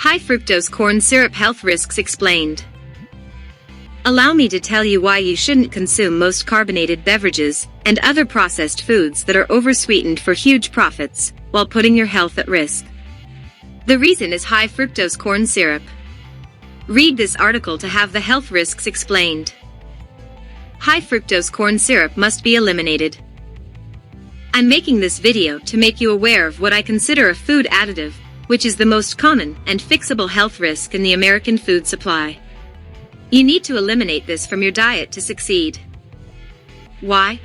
High fructose corn syrup health risks explained. Allow me to tell you why you shouldn't consume most carbonated beverages and other processed foods that are oversweetened for huge profits, while putting your health at risk. The reason is high fructose corn syrup. Read this article to have the health risks explained. High fructose corn syrup must be eliminated. I'm making this video to make you aware of what I consider a food additive, which is the most common and fixable health risk in the American food supply. You need to eliminate this from your diet to succeed. Why?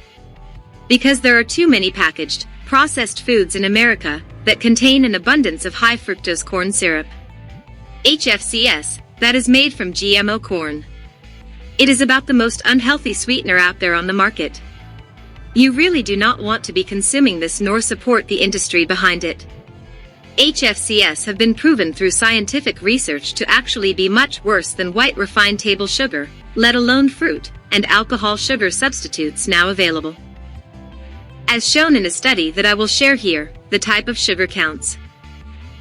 Because there are too many packaged, processed foods in America that contain an abundance of high fructose corn syrup. HFCS, that is made from GMO corn. It is about the most unhealthy sweetener out there on the market. You really do not want to be consuming this nor support the industry behind it. HFCS have been proven through scientific research to actually be much worse than white refined table sugar, let alone fruit and alcohol sugar substitutes now available. As shown in a study that I will share here, the type of sugar counts.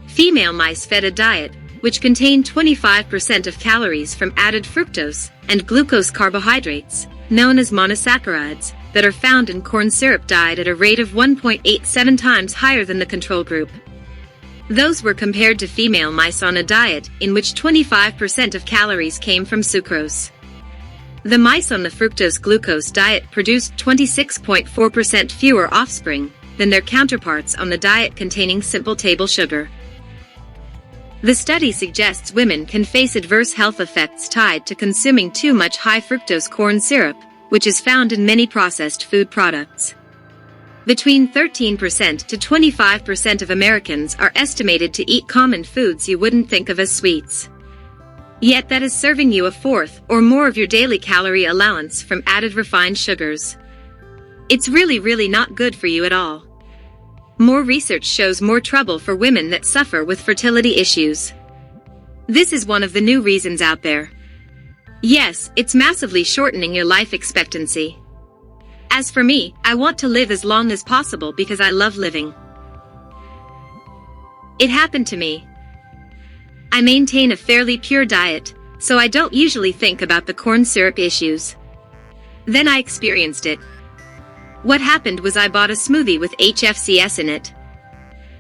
Female mice fed a diet which contained 25% of calories from added fructose and glucose carbohydrates, known as monosaccharides, that are found in corn syrup diet at a rate of 1.87 times higher than the control group. Those were compared to female mice on a diet in which 25% of calories came from sucrose. The mice on the fructose-glucose diet produced 26.4% fewer offspring than their counterparts on the diet containing simple table sugar. The study suggests women can face adverse health effects tied to consuming too much high fructose corn syrup, which is found in many processed food products. Between 13% to 25% of Americans are estimated to eat common foods you wouldn't think of as sweets. Yet that is serving you a fourth or more of your daily calorie allowance from added refined sugars. It's really not good for you at all. More research shows more trouble for women that suffer with fertility issues. This is one of the new reasons out there. Yes, it's massively shortening your life expectancy. As for me, I want to live as long as possible because I love living. It happened to me. I maintain a fairly pure diet, so I don't usually think about the corn syrup issues. Then I experienced it. What happened was I bought a smoothie with HFCS in it.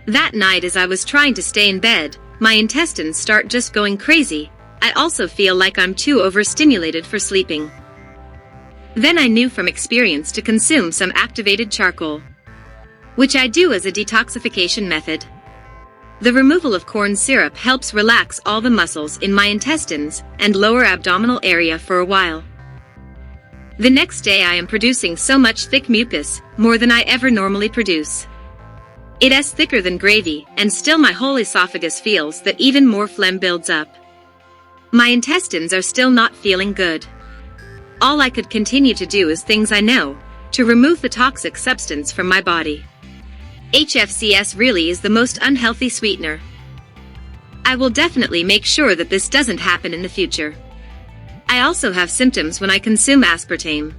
That night as I was trying to stay in bed, my intestines start just going crazy. I also feel like I'm too overstimulated for sleeping. Then I knew from experience to consume some activated charcoal, which I do as a detoxification method. The removal of corn syrup helps relax all the muscles in my intestines and lower abdominal area for a while. The next day I am producing so much thick mucus, more than I ever normally produce. It is thicker than gravy, and still my whole esophagus feels that even more phlegm builds up. My intestines are still not feeling good. All I could continue to do is things I know, to remove the toxic substance from my body. HFCS really is the most unhealthy sweetener. I will definitely make sure that this doesn't happen in the future. I also have symptoms when I consume aspartame.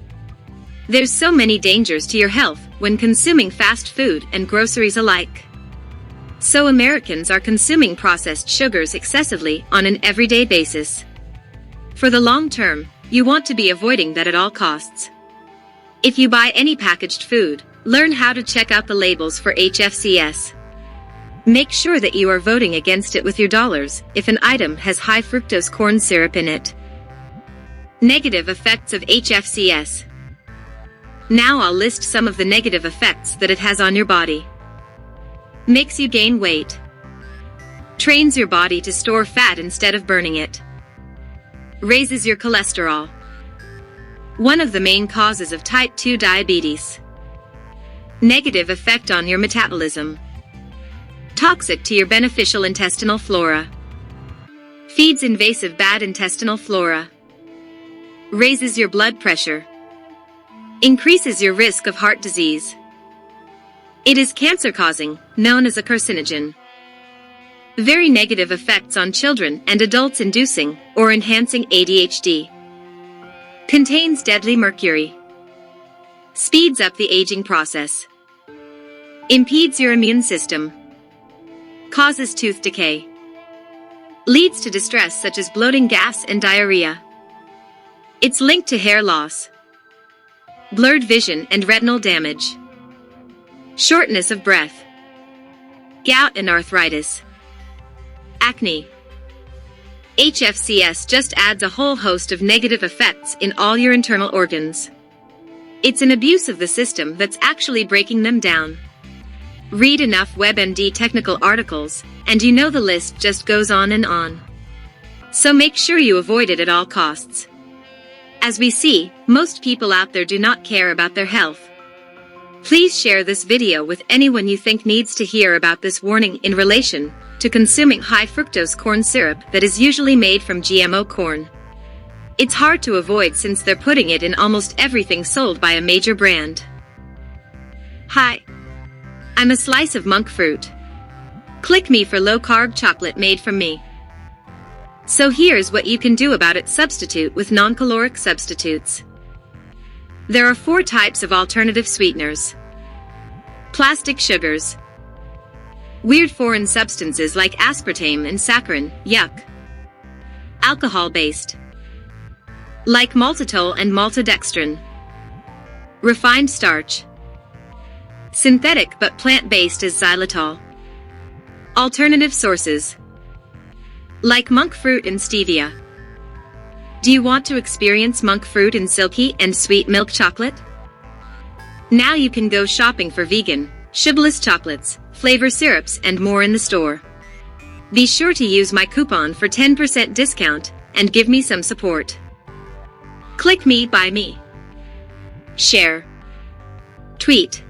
There's so many dangers to your health when consuming fast food and groceries alike. So Americans are consuming processed sugars excessively on an everyday basis. For the long term, you want to be avoiding that at all costs. If you buy any packaged food, learn how to check out the labels for HFCS. Make sure that you are voting against it with your dollars if an item has high fructose corn syrup in it. Negative effects of HFCS. Now I'll list some of the negative effects that it has on your body. Makes you gain weight. Trains your body to store fat instead of burning it. Raises your cholesterol. One of the main causes of type 2 diabetes. Negative effect on your metabolism. Toxic to your beneficial intestinal flora. Feeds invasive bad intestinal flora. Raises your blood pressure. Increases your risk of heart disease. It is cancer-causing, known as a carcinogen. Very negative effects on children and adults inducing or enhancing ADHD. Contains deadly mercury. Speeds up the aging process. Impedes your immune system. Causes tooth decay. Leads to distress such as bloating, gas, and diarrhea. It's linked to hair loss, blurred vision and retinal damage, shortness of breath, gout and arthritis, acne. Hfcs just adds a whole host of negative effects in all your internal organs. It's an abuse of the system that's actually breaking them down. Read enough WebMD technical articles, and you know the list just goes on and on. So make sure you avoid it at all costs. As we see, most people out there do not care about their health. Please share this video with anyone you think needs to hear about this warning in relation to consuming high fructose corn syrup that is usually made from GMO corn. It's hard to avoid since they're putting it in almost everything sold by a major brand. Hi. I'm a slice of monk fruit. Click me for low-carb chocolate made from me. So here's what you can do about it: substitute with non-caloric substitutes. There are 4 types of alternative sweeteners. Plastic sugars. Weird foreign substances like aspartame and saccharin, yuck. Alcohol-based, like maltitol and maltodextrin. Refined starch. Synthetic but plant-based as xylitol. Alternative sources, like monk fruit and stevia. Do you want to experience monk fruit in silky and sweet milk chocolate? Now you can go shopping for vegan, sugarless chocolates, flavor syrups, and more in the store. Be sure to use my coupon for 10% discount and give me some support. Click me, buy me. Share. Tweet.